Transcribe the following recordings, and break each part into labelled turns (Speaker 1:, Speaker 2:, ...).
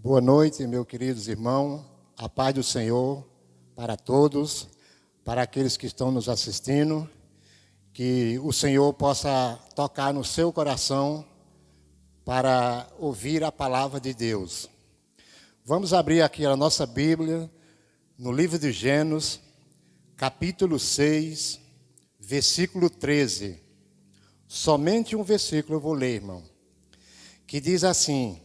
Speaker 1: Boa noite, meus queridos irmãos. A paz do Senhor para todos, para aqueles que estão nos assistindo. Que o Senhor possa tocar no seu coração para ouvir a palavra de Deus. Vamos abrir aqui a nossa Bíblia no livro de Gênesis, capítulo 6, versículo 13. Somente um versículo eu vou ler, irmão. Que diz assim: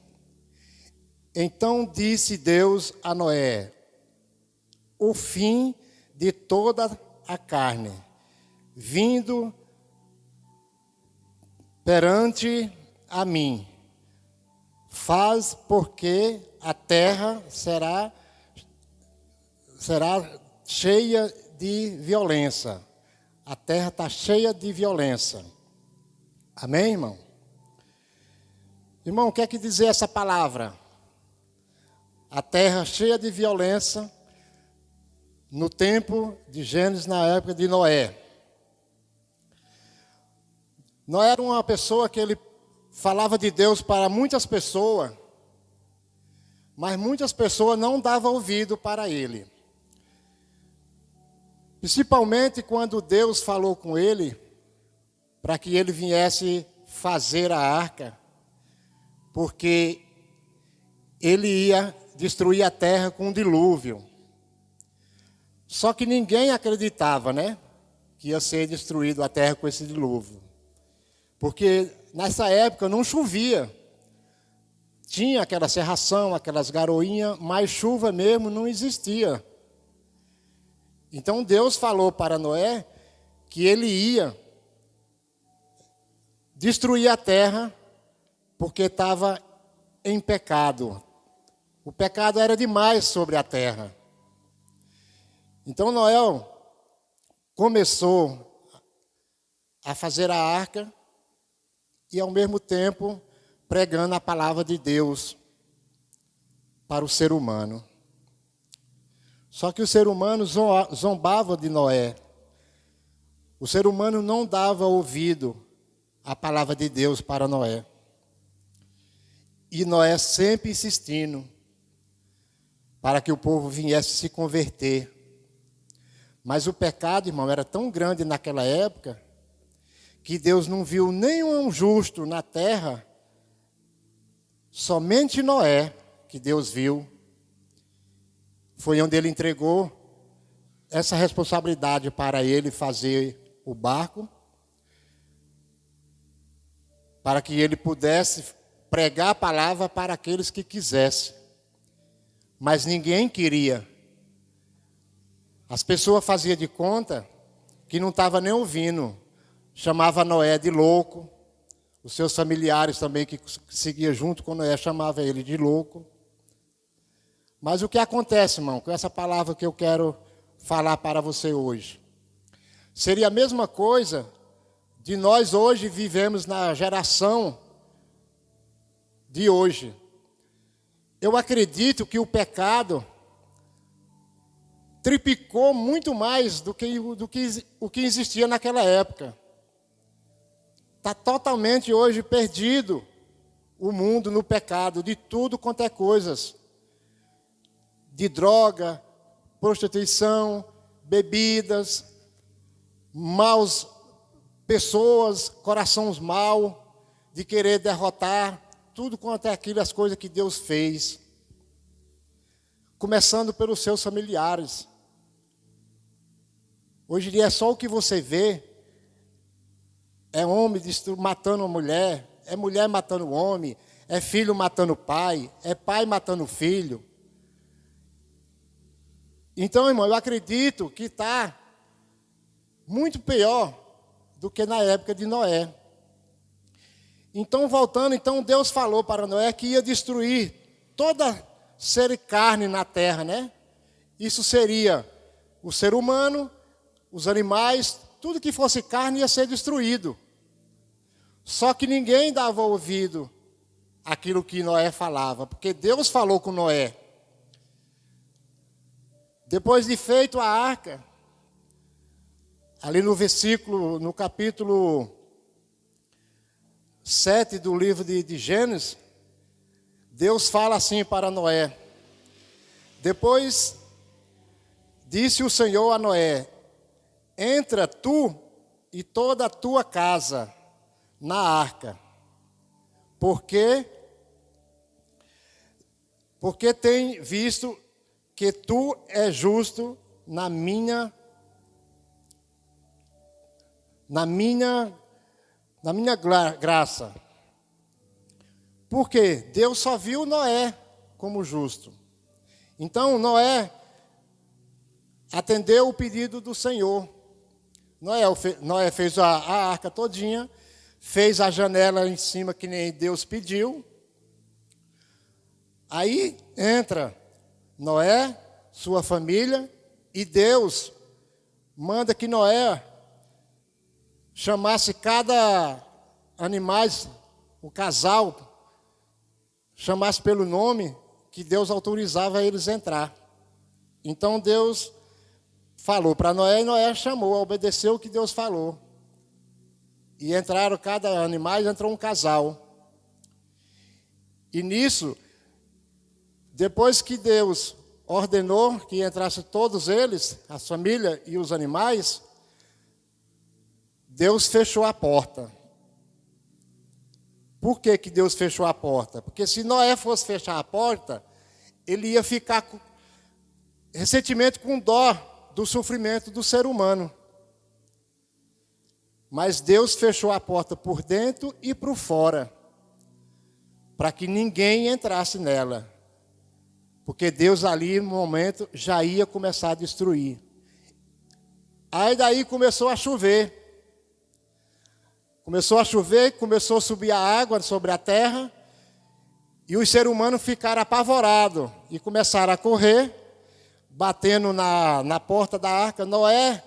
Speaker 1: Então disse Deus a Noé: o fim de toda a carne, vindo perante a mim, faz porque a terra será cheia de violência. A terra está cheia de violência. Amém, irmão? Irmão, o que é que dizer essa palavra? A terra cheia de violência no tempo de Gênesis, na época de Noé. Noé era uma pessoa que ele falava de Deus para muitas pessoas, mas muitas pessoas não davam ouvido para ele. Principalmente quando Deus falou com ele, para que ele viesse fazer a arca, porque ele ia destruir a terra com um dilúvio. Só que ninguém acreditava, né? Que ia ser destruído a terra com esse dilúvio. Porque nessa época não chovia. Tinha aquela cerração, aquelas garoinhas, mas chuva mesmo não existia. Então Deus falou para Noé que ele ia destruir a terra porque estava em pecado. O pecado era demais sobre a terra. Então Noé começou a fazer a arca e ao mesmo tempo pregando a palavra de Deus para o ser humano. Só que o ser humano zombava de Noé. O ser humano não dava ouvido à palavra de Deus para Noé. E Noé sempre insistindo para que o povo viesse se converter. Mas o pecado, irmão, era tão grande naquela época que Deus não viu nenhum justo na terra, somente Noé, que Deus viu. Foi onde ele entregou essa responsabilidade para ele fazer o barco, para que ele pudesse pregar a palavra para aqueles que quisessem. Mas ninguém queria. As pessoas faziam de conta que não estavam nem ouvindo. Chamava Noé de louco. Os seus familiares também que seguiam junto com Noé chamavam ele de louco. Mas o que acontece, irmão, com essa palavra que eu quero falar para você hoje? Seria a mesma coisa de nós hoje vivemos na geração de hoje. Eu acredito que o pecado triplicou muito mais do que o que existia naquela época. Está totalmente hoje perdido o mundo no pecado, de tudo quanto é coisas. De droga, prostituição, bebidas, maus pessoas, corações maus, de querer derrotar tudo quanto é aquilo, as coisas que Deus fez. Começando pelos seus familiares. Hoje em dia é só o que você vê. É homem matando mulher, é mulher matando homem, é filho matando pai, é pai matando filho. Então, irmão, eu acredito que está muito pior do que na época de Noé. Então, voltando, Deus falou para Noé que ia destruir toda ser carne na terra, né? Isso seria o ser humano, os animais, tudo que fosse carne ia ser destruído. Só que ninguém dava ouvido àquilo que Noé falava, porque Deus falou com Noé. Depois de feito a arca, ali no capítulo 7 do livro de Gênesis, Deus fala assim para Noé: depois disse o Senhor a Noé: entra tu e toda a tua casa na arca, porque tem visto que tu és justo na minha graça. Porque Deus só viu Noé como justo. Então Noé atendeu o pedido do Senhor. Noé fez a arca todinha, fez a janela em cima que nem Deus pediu. Aí entra Noé, sua família, e Deus manda que Noé chamasse cada animal, o casal, chamasse pelo nome que Deus autorizava eles entrar. Então Deus falou para Noé, e Noé chamou, obedeceu o que Deus falou. E entraram cada animal, entrou um casal. E nisso, depois que Deus ordenou que entrassem todos eles, a família e os animais, Deus fechou a porta. Por que que Deus fechou a porta? Porque se Noé fosse fechar a porta, ele ia ficar recentemente com dó do sofrimento do ser humano. Mas Deus fechou a porta por dentro e por fora, para que ninguém entrasse nela. Porque Deus ali, no momento, já ia começar a destruir. Aí daí começou a chover. Começou a subir a água sobre a terra, e os seres humanos ficaram apavorados e começaram a correr, batendo na porta da arca. Noé,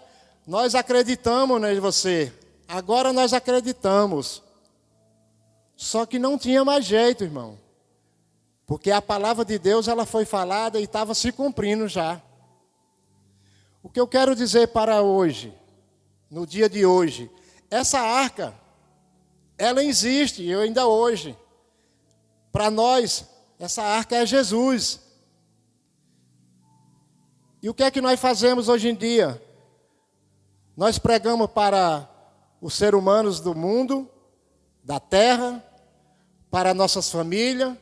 Speaker 1: nós acreditamos em você, agora nós acreditamos. Só que não tinha mais jeito, irmão, porque a palavra de Deus ela foi falada e estava se cumprindo já. O que eu quero dizer para hoje, no dia de hoje, essa arca, ela existe, e ainda hoje. Para nós, essa arca é Jesus. E o que é que nós fazemos hoje em dia? Nós pregamos para os seres humanos do mundo, da terra, para nossas famílias,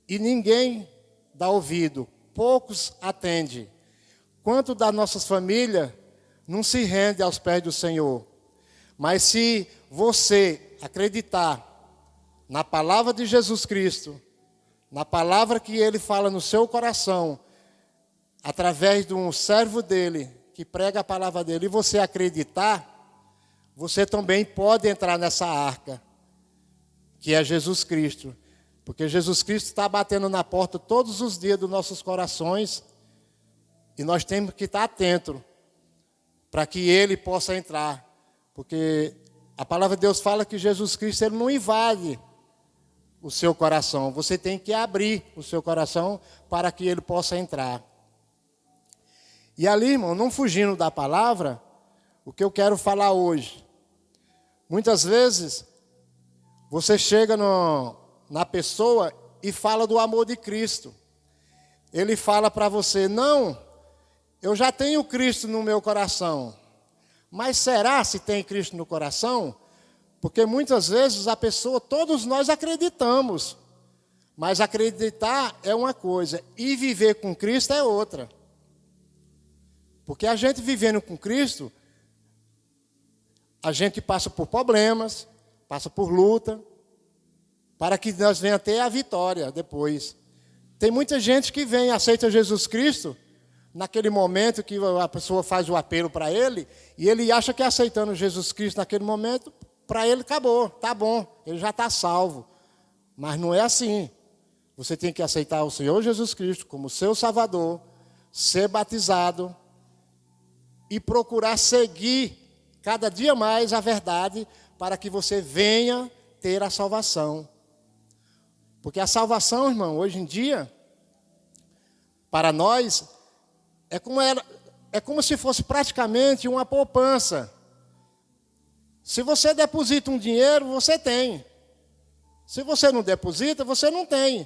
Speaker 1: e ninguém dá ouvido, poucos atendem. Quanto das nossas famílias não se rende aos pés do Senhor? Mas se você acreditar na palavra de Jesus Cristo, na palavra que Ele fala no seu coração, através de um servo dEle, que prega a palavra dEle, e você acreditar, você também pode entrar nessa arca, que é Jesus Cristo. Porque Jesus Cristo está batendo na porta todos os dias dos nossos corações, e nós temos que estar atentos, para que Ele possa entrar. Porque a palavra de Deus fala que Jesus Cristo ele não invade o seu coração. Você tem que abrir o seu coração para que ele possa entrar. E ali, irmão, não fugindo da palavra, o que eu quero falar hoje. Muitas vezes, você chega na pessoa e fala do amor de Cristo. Ele fala para você: não, eu já tenho Cristo no meu coração. Mas será se tem Cristo no coração? Porque muitas vezes a pessoa, todos nós acreditamos. Mas acreditar é uma coisa e viver com Cristo é outra. Porque a gente vivendo com Cristo, a gente passa por problemas, passa por luta, para que nós venhamos ter a vitória depois. Tem muita gente que vem e aceita Jesus Cristo, naquele momento que a pessoa faz o apelo para ele, e ele acha que aceitando Jesus Cristo naquele momento, para ele acabou, tá bom, ele já está salvo. Mas não é assim. Você tem que aceitar o Senhor Jesus Cristo como seu Salvador, ser batizado e procurar seguir cada dia mais a verdade para que você venha ter a salvação. Porque a salvação, irmão, hoje em dia, para nós, é como se fosse praticamente uma poupança. Se você deposita um dinheiro, você tem. Se você não deposita, você não tem.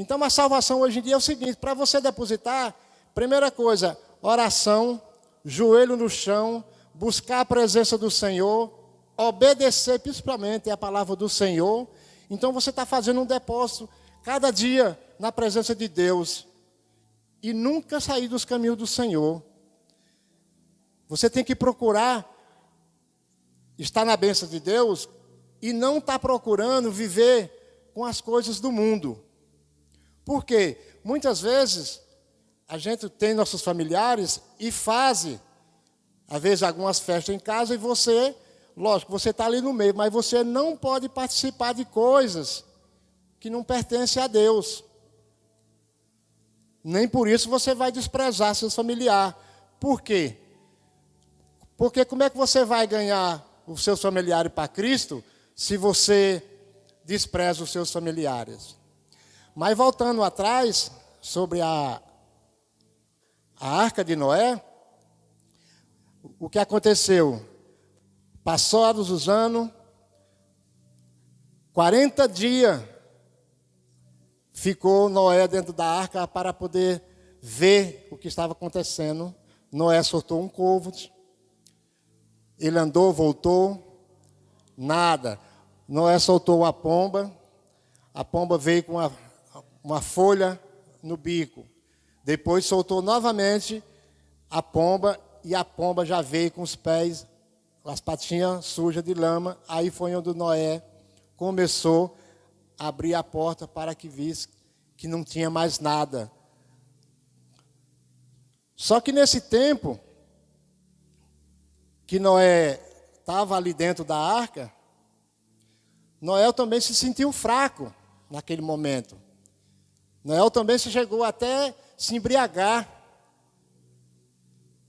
Speaker 1: Então, a salvação hoje em dia é o seguinte: para você depositar, primeira coisa, oração, joelho no chão, buscar a presença do Senhor, obedecer principalmente a palavra do Senhor. Então, você está fazendo um depósito cada dia na presença de Deus e nunca sair dos caminhos do Senhor. Você tem que procurar estar na bênção de Deus e não estar procurando viver com as coisas do mundo. Por quê? Muitas vezes a gente tem nossos familiares e faz, às vezes, algumas festas em casa e você, lógico, você está ali no meio, mas você não pode participar de coisas que não pertencem a Deus. Nem por isso você vai desprezar seus familiares. Por quê? Porque como é que você vai ganhar os seus familiares para Cristo se você despreza os seus familiares? Mas voltando atrás, sobre a Arca de Noé, o que aconteceu? Passados os anos, 40 dias ficou Noé dentro da arca para poder ver o que estava acontecendo. Noé soltou um corvo, ele andou, voltou, nada. Noé soltou a pomba veio com uma folha no bico. Depois soltou novamente a pomba e a pomba já veio com os pés, as patinhas sujas de lama. Aí foi onde Noé começou a abrir a porta para que visse que não tinha mais nada. Só que nesse tempo que Noé estava ali dentro da arca, Noé também se sentiu fraco naquele momento. Noé também se chegou até se embriagar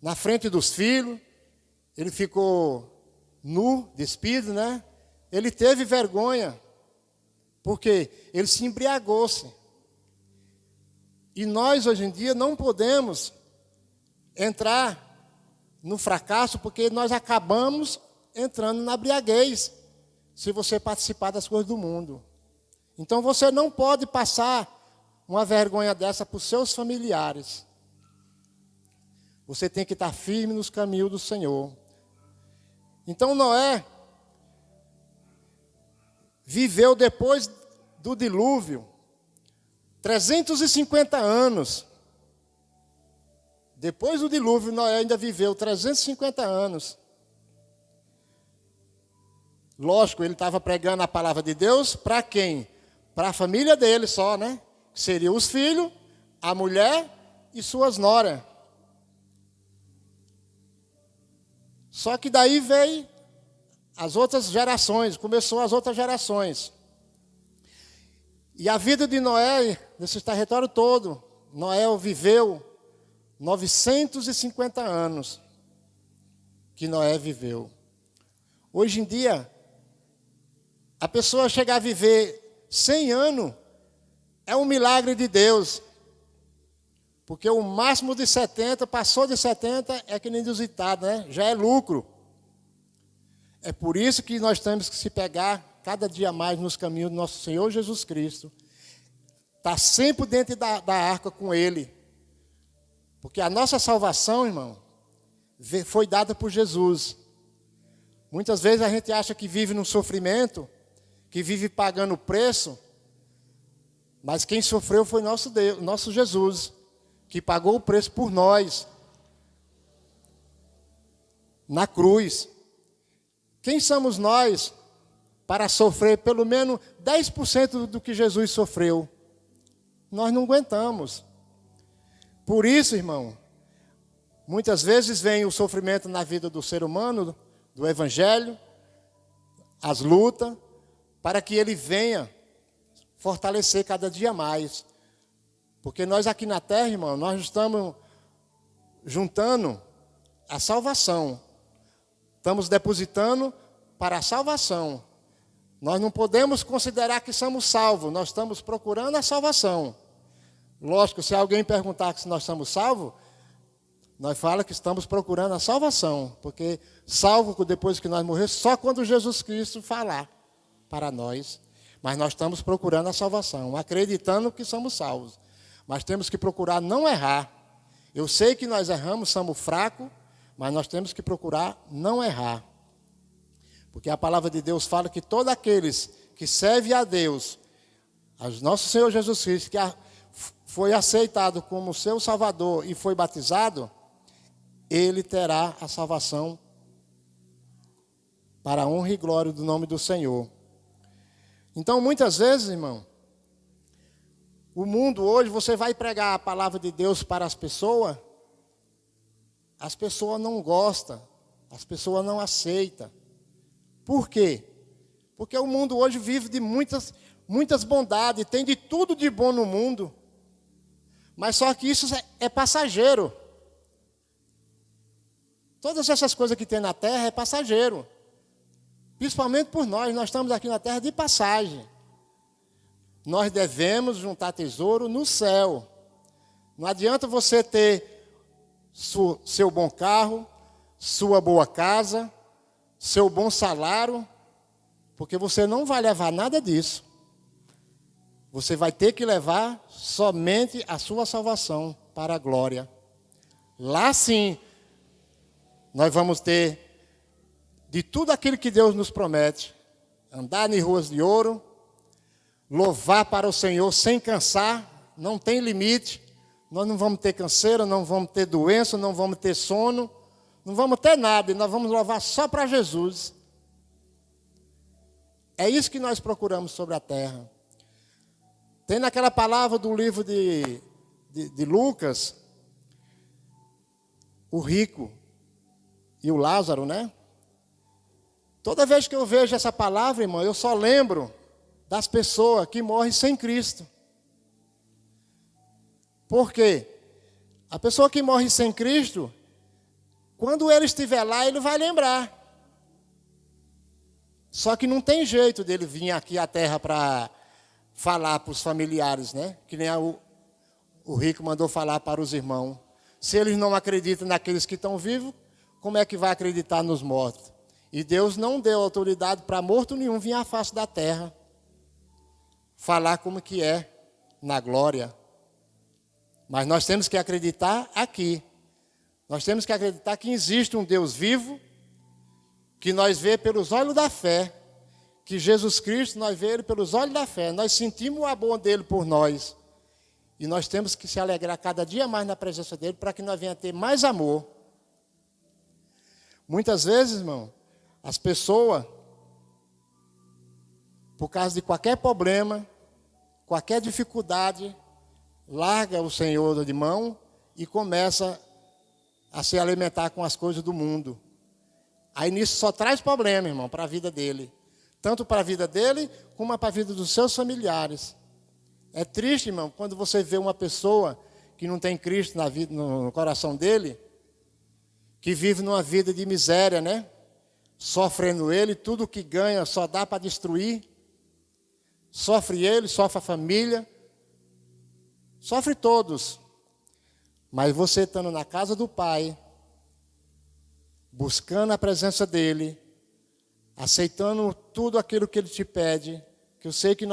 Speaker 1: na frente dos filhos. Ele ficou nu, despido, né? Ele teve vergonha, porque ele se embriagou-se. E nós, hoje em dia, não podemos entrar no fracasso, porque nós acabamos entrando na embriaguez, se você participar das coisas do mundo. Então, você não pode passar uma vergonha dessa para os seus familiares. Você tem que estar firme nos caminhos do Senhor. Então, Noé viveu depois do dilúvio 350 anos. Depois do dilúvio, Noé ainda viveu 350 anos. Lógico, ele estava pregando a palavra de Deus para quem? Para a família dele só, né? Que seriam os filhos, a mulher e suas noras. Só que daí veio as outras gerações, começou as outras gerações. E a vida de Noé, nesse território todo, Noé viveu 950 anos que Noé viveu. Hoje em dia, a pessoa chegar a viver 100 anos é um milagre de Deus. Porque o máximo de 70, passou de 70, é que nem inusitado, né? Já é lucro. É por isso que nós temos que se pegar cada dia mais nos caminhos do nosso Senhor Jesus Cristo. Está sempre dentro da arca com Ele. Porque a nossa salvação, irmão, foi dada por Jesus. Muitas vezes a gente acha que vive num sofrimento, que vive pagando o preço, mas quem sofreu foi nosso Deus, nosso Jesus, que pagou o preço por nós, na cruz. Quem somos nós para sofrer pelo menos 10% do que Jesus sofreu? Nós não aguentamos. Por isso, irmão, muitas vezes vem o sofrimento na vida do ser humano, do Evangelho, as lutas, para que ele venha fortalecer cada dia mais. Porque nós aqui na terra, irmão, nós estamos juntando a salvação. Estamos depositando para a salvação. Nós não podemos considerar que somos salvos, nós estamos procurando a salvação. Lógico, se alguém perguntar se nós somos salvos, nós falamos que estamos procurando a salvação. Porque salvo depois que nós morremos, só quando Jesus Cristo falar para nós. Mas nós estamos procurando a salvação, acreditando que somos salvos. Mas temos que procurar não errar. Eu sei que nós erramos, somos fracos, mas nós temos que procurar não errar. Porque a palavra de Deus fala que todos aqueles que servem a Deus, a nosso Senhor Jesus Cristo, que foi aceitado como seu Salvador e foi batizado, ele terá a salvação para a honra e glória do nome do Senhor. Então, muitas vezes, irmão, o mundo hoje, você vai pregar a palavra de Deus para as pessoas não gostam, as pessoas não aceitam. Por quê? Porque o mundo hoje vive de muitas bondades, tem de tudo de bom no mundo, mas só que isso é passageiro. Todas essas coisas que tem na terra é passageiro. Principalmente por nós estamos aqui na terra de passagem. Nós devemos juntar tesouro no céu. Não adianta você ter seu bom carro, sua boa casa, seu bom salário, porque você não vai levar nada disso. Você vai ter que levar somente a sua salvação para a glória. Lá sim, nós vamos ter de tudo aquilo que Deus nos promete. Andar em ruas de ouro, louvar para o Senhor sem cansar, não tem limite. Nós não vamos ter canseira, não vamos ter doença, não vamos ter sono, não vamos ter nada, e nós vamos louvar só para Jesus. É isso que nós procuramos sobre a terra. Tem naquela palavra do livro de Lucas, o rico e o Lázaro, né? Toda vez que eu vejo essa palavra, irmão, eu só lembro das pessoas que morrem sem Cristo. Por quê? A pessoa que morre sem Cristo, quando ele estiver lá, ele vai lembrar. Só que não tem jeito dele vir aqui à terra para falar para os familiares, né? Que nem o rico mandou falar para os irmãos. Se eles não acreditam naqueles que estão vivos, como é que vai acreditar nos mortos? E Deus não deu autoridade para morto nenhum vir à face da terra falar como que é na glória. Mas nós temos que acreditar aqui. Nós temos que acreditar que existe um Deus vivo, que nós vê pelos olhos da fé, que Jesus Cristo, nós vê Ele pelos olhos da fé. Nós sentimos o amor dEle por nós. E nós temos que se alegrar cada dia mais na presença dEle, para que nós venhamos a ter mais amor. Muitas vezes, irmão, as pessoas, por causa de qualquer problema, qualquer dificuldade, larga o Senhor de mão e começa a se alimentar com as coisas do mundo. Aí nisso só traz problema, irmão, para a vida dele. Tanto para a vida dele, como para a vida dos seus familiares. É triste, irmão, quando você vê uma pessoa que não tem Cristo na vida, no coração dele, que vive numa vida de miséria, né? Sofrendo ele, tudo que ganha só dá para destruir. Sofre ele, sofre a família, sofre todos. Mas você estando na casa do Pai, buscando a presença dEle, aceitando tudo aquilo que Ele te pede, que eu sei que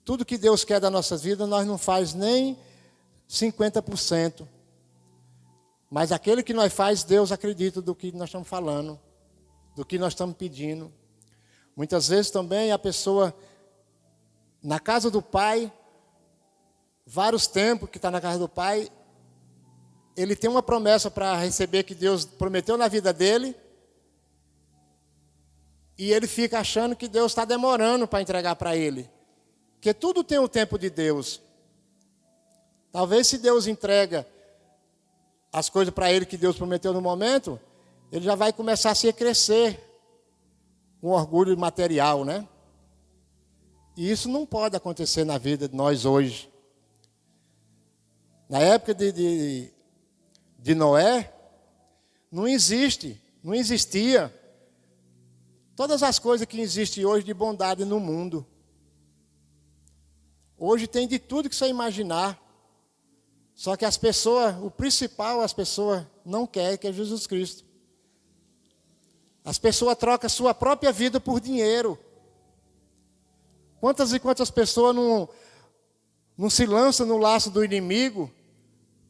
Speaker 1: tudo que Deus quer da nossa vida, nós não faz nem 50%. Mas aquele que nós faz, Deus acredita do que nós estamos falando, do que nós estamos pedindo. Muitas vezes também a pessoa, na casa do Pai, vários tempos que está na casa do Pai, ele tem uma promessa para receber que Deus prometeu na vida dele, e ele fica achando que Deus está demorando para entregar para ele. Porque tudo tem o tempo de Deus. Talvez se Deus entrega as coisas para ele que Deus prometeu no momento, ele já vai começar a se crescer com orgulho material, né? E isso não pode acontecer na vida de nós hoje. Na época de Noé, não existia todas as coisas que existem hoje de bondade no mundo. Hoje tem de tudo que você imaginar. Só que as pessoas, o principal, as pessoas não querem, que é Jesus Cristo. As pessoas trocam a sua própria vida por dinheiro. Quantas e quantas pessoas não se lançam no laço do inimigo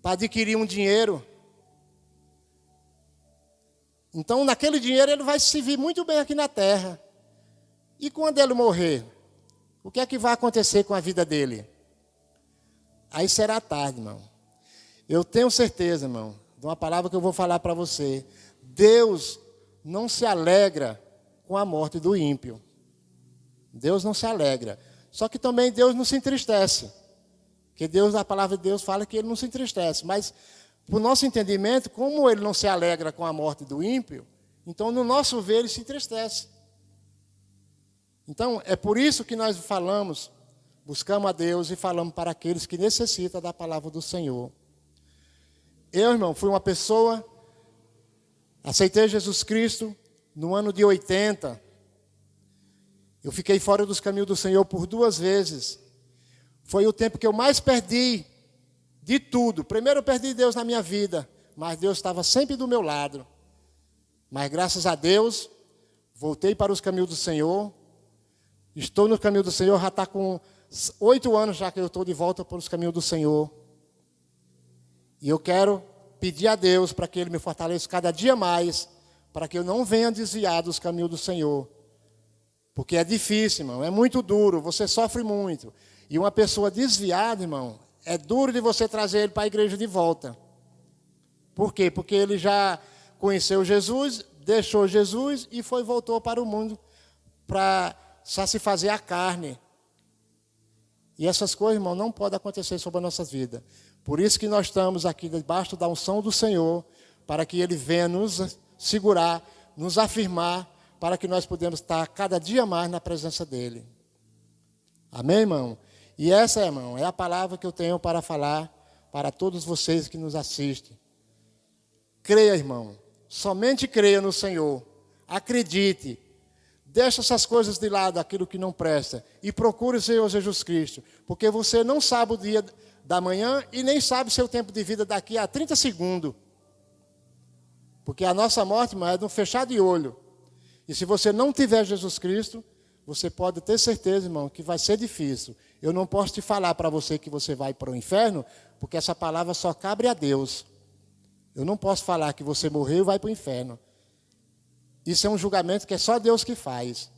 Speaker 1: para adquirir um dinheiro? Então, naquele dinheiro, ele vai se vir muito bem aqui na terra. E quando ele morrer, o que é que vai acontecer com a vida dele? Aí será tarde, irmão. Eu tenho certeza, irmão, de uma palavra que eu vou falar para você. Deus não se alegra com a morte do ímpio. Deus não se alegra. Só que também Deus não se entristece. Porque Deus, a palavra de Deus fala que ele não se entristece. Mas, por nosso entendimento, como ele não se alegra com a morte do ímpio, então, no nosso ver, ele se entristece. Então, é por isso que nós falamos, buscamos a Deus e falamos para aqueles que necessitam da palavra do Senhor. Eu, irmão, fui uma pessoa, aceitei Jesus Cristo no ano de 80. Eu fiquei fora dos caminhos do Senhor por 2 vezes. Foi o tempo que eu mais perdi de tudo. Primeiro eu perdi Deus na minha vida, mas Deus estava sempre do meu lado. Mas graças a Deus, voltei para os caminhos do Senhor. Estou no caminho do Senhor, já está com 8 anos já que eu estou de volta para os caminhos do Senhor. E eu quero pedir a Deus para que Ele me fortaleça cada dia mais, para que eu não venha desviar dos caminhos do Senhor. Porque é difícil, irmão, é muito duro, você sofre muito. E uma pessoa desviada, irmão, é duro de você trazer ele para a igreja de volta. Por quê? Porque ele já conheceu Jesus, deixou Jesus e voltou para o mundo para satisfazer a carne. E essas coisas, irmão, não podem acontecer sobre a nossa vida. Por isso que nós estamos aqui debaixo da unção do Senhor, para que Ele venha nos segurar, nos afirmar, para que nós podemos estar cada dia mais na presença dEle. Amém, irmão? E essa, irmão, é a palavra que eu tenho para falar para todos vocês que nos assistem. Creia, irmão. Somente creia no Senhor. Acredite. Deixa essas coisas de lado, aquilo que não presta. E procure o Senhor Jesus Cristo. Porque você não sabe o dia da manhã e nem sabe seu tempo de vida daqui a 30 segundos. Porque a nossa morte, irmão, é de um fechar de olho. E se você não tiver Jesus Cristo, você pode ter certeza, irmão, que vai ser difícil. Eu não posso te falar para você que você vai para o inferno, porque essa palavra só cabe a Deus. Eu não posso falar que você morreu e vai para o inferno. Isso é um julgamento que é só Deus que faz.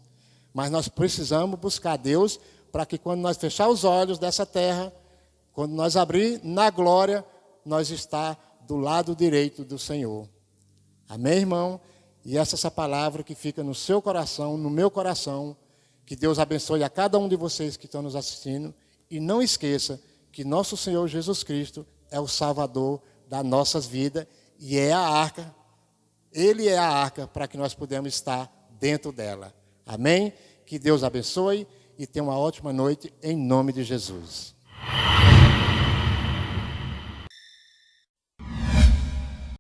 Speaker 1: Mas nós precisamos buscar Deus para que quando nós fechar os olhos dessa terra, quando nós abrir na glória, nós está do lado direito do Senhor. Amém, irmão? E essa palavra que fica no seu coração, no meu coração. Que Deus abençoe a cada um de vocês que estão nos assistindo. E não esqueça que nosso Senhor Jesus Cristo é o Salvador das nossas vidas. E é a arca. Ele é a arca para que nós podemos estar dentro dela. Amém? Que Deus abençoe e tenha uma ótima noite em nome de Jesus.